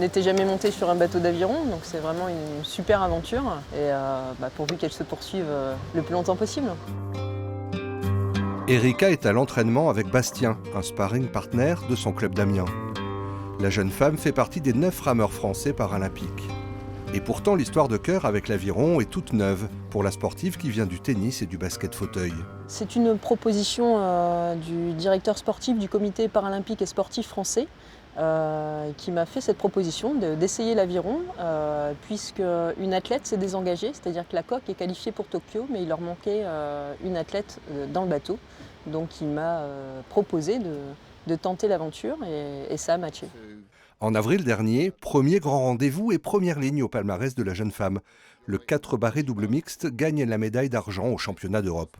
n'étais jamais montée sur un bateau d'aviron, donc c'est vraiment une super aventure. Et pourvu qu'elle se poursuive le plus longtemps possible. Erika est à l'entraînement avec Bastien, un sparring partner de son club d'Amiens. La jeune femme fait partie des 9 rameurs français paralympiques. Et pourtant, l'histoire de cœur avec l'aviron est toute neuve pour la sportive qui vient du tennis et du basket fauteuil. C'est une proposition du directeur sportif du comité paralympique et sportif français qui m'a fait cette proposition d'essayer l'aviron puisque une athlète s'est désengagée, c'est-à-dire que la coque est qualifiée pour Tokyo, mais il leur manquait une athlète dans le bateau. Donc il m'a proposé de tenter l'aventure et ça a matché. En avril dernier, premier grand rendez-vous et première ligne au palmarès de la jeune femme. Le 4 barré double mixte gagne la médaille d'argent au championnat d'Europe.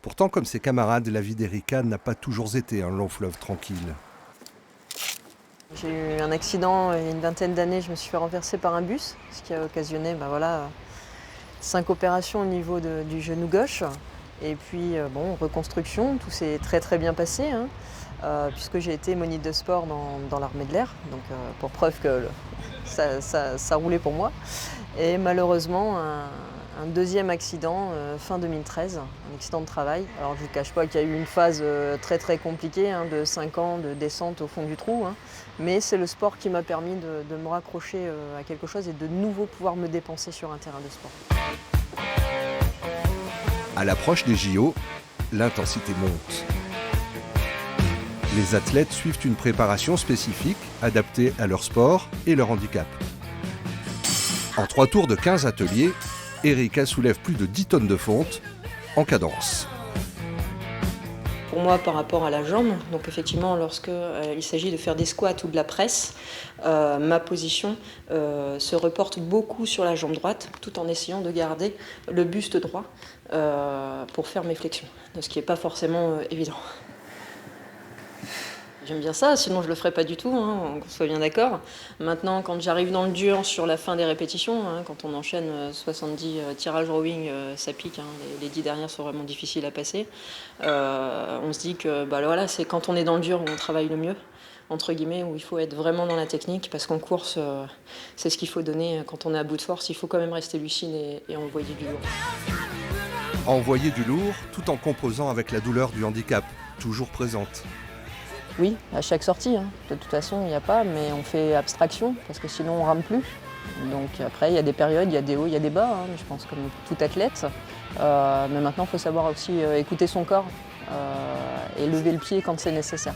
Pourtant, comme ses camarades, la vie d'Erika n'a pas toujours été un long fleuve tranquille. J'ai eu un accident il y a une vingtaine d'années, je me suis fait renverser par un bus, ce qui a occasionné 5 opérations au niveau du genou gauche. Et puis reconstruction, tout s'est très bien passé, puisque j'ai été moniteur de sport dans l'armée de l'air, donc pour preuve que ça roulait pour moi. Et malheureusement, un deuxième accident fin 2013, un accident de travail. Alors je ne vous cache pas qu'il y a eu une phase très compliquée, de 5 ans de descente au fond du trou, mais c'est le sport qui m'a permis de me raccrocher à quelque chose et de nouveau pouvoir me dépenser sur un terrain de sport. À l'approche des JO, l'intensité monte. Les athlètes suivent une préparation spécifique, adaptée à leur sport et leur handicap. En 3 tours de 15 ateliers, Erika soulève plus de 10 tonnes de fonte en cadence. Pour moi, par rapport à la jambe, donc effectivement, lorsqu'il s'agit de faire des squats ou de la presse, ma position se reporte beaucoup sur la jambe droite, tout en essayant de garder le buste droit pour faire mes flexions, ce qui n'est pas forcément évident. J'aime bien ça, sinon je ne le ferais pas du tout, qu'on soit bien d'accord. Maintenant, quand j'arrive dans le dur sur la fin des répétitions, quand on enchaîne 70 tirages rowing, ça pique, les 10 dernières sont vraiment difficiles à passer. On se dit que c'est quand on est dans le dur où on travaille le mieux, entre guillemets, où il faut être vraiment dans la technique, parce qu'en course, c'est ce qu'il faut donner quand on est à bout de force. Il faut quand même rester lucide et envoyer du lourd. Envoyer du lourd tout en composant avec la douleur du handicap, toujours présente. Oui, à chaque sortie. De toute façon, il n'y a pas, mais on fait abstraction, parce que sinon on rame plus. Donc après, il y a des périodes, il y a des hauts, il y a des bas, je pense comme tout athlète. Mais maintenant, il faut savoir aussi écouter son corps et lever le pied quand c'est nécessaire.